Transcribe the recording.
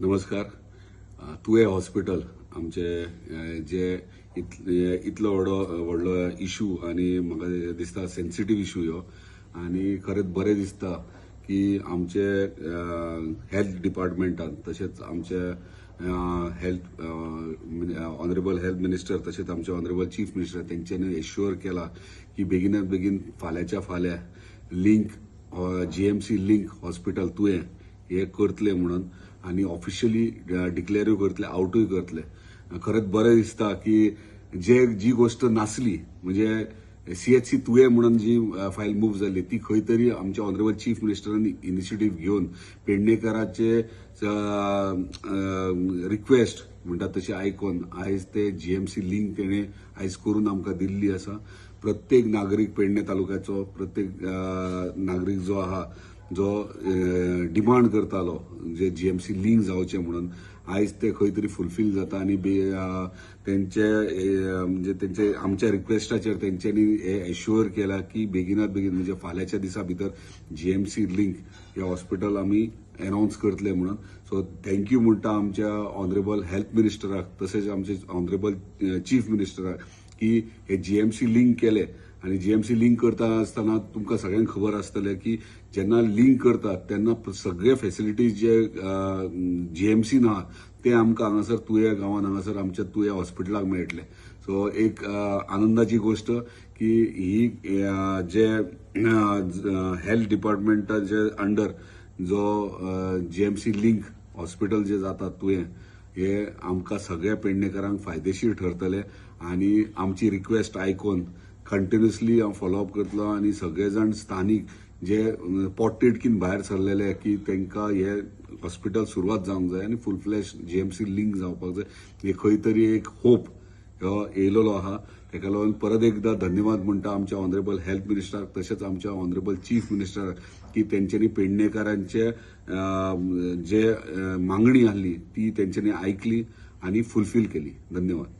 नमस्कार. तुवें हॉस्पिटल आमचे जे इतलो व्हडलो इशू आनी म्हाका दिसता सेन्सिटीव इशू ह्यो आनी खरेंच बरें दिसता की आमचे हेल्थ डिपार्टमेंटान तशेंच आमचे हेल्थ ऑनरेबल हेल्थ मिनिस्टर तशेंच आमचे ऑनरेबल चीफ मिनिस्टर तेंच्यांनी एश्युअर केला की बेगिनात बेगीन फाल्यांच्या फाल्यां लिंक जीएमसी लिंक हॉस्पिटल तुवें हे करतले म्हणून आणि ऑफिशियली डिक्लेअर करतले आउटूय करतले. खरेंच बरें दिसता की जी गोष्ट नासली म्हणजे सीएचसी तुवें म्हणून जी फायल मूव्ह जाल्ली ती खंय तरी आमच्या ऑनरेबल चीफ मिनिस्टरांनी इनिशिएटीव्ह घेवन पेडणेकरांचे रिक्वेस्ट म्हणटा तशी आयकून आयज ते जीएमसी लिंक तेणे आयज करून आमकां दिल्ली आसा. प्रत्येक नागरीक पेडणे तालुक्याचो प्रत्येक नागरीक जो आहा जो डिमांड करतालो जे जीएमसी लिंक जावचे म्हणून आयज ते खंय तरी फुलफील जाता आणि तेंचे म्हणजे तेंचे आमच्या रिक्वेस्टाचेर तेंच्यांनी हे एश्युअर केला की बेगिनात बेगीन म्हणजे फाल्यांच्या दिसा भितर जीएमसी लिंक हे हॉस्पिटल आमी अनाउन्स करतले म्हणून. सो थँक्यू म्हणटा आमच्या ऑनरेबल हेल्थ मिनिस्टराक तसेच आमचे ऑनरेबल चीफ मिनिस्टराक की हे जीएमसी लिंक केले. आणि जीएमसी लिंक करता आसतना तुमकां सगळ्यांक खबर आसतलें की जेन्ना लिंक करतात तेन्ना सगळे फॅसिलिटीज जे जीएमसीन आहा ते आमकां हांगासर तुवें गांवांत हांगासर आमच्या तुवें हॉस्पिटलाक मेळटले. सो एक आनंदाची गोष्ट की ही जे हेल्थ डिपार्टमेंटाचे अंडर जो जीएमसी लिंक हॉस्पिटल जे जाता तुवें हे आमकां सगळ्या पेडणेकरांक फायदेशीर ठरतले आणि आमची रिक्वेस्ट आयकून कंटिन्युअसली हांव फॉलोअप करतलो आणि सगळे जाण स्थानिक जे पोटतिडकीन भायर सरलेले की तांकां हे हॉस्पिटल सुरवात जावंक जाय आनी फूल फ्लॅश जीएमसी लिंक जावपाक जाय हे खंय तरी एक होप हो येयलेलो आहा. ताका लागून परत एकदा धन्यवाद म्हणटा आमच्या ऑनरेबल हेल्थ मिनिस्टराक तशेंच आमच्या ऑनरेबल चीफ मिनिस्टराक की तेंच्यांनी पेडणेकारांचे जे मागणी आसली ती तेंच्यांनी आयकली आणि फुलफील केली. धन्यवाद.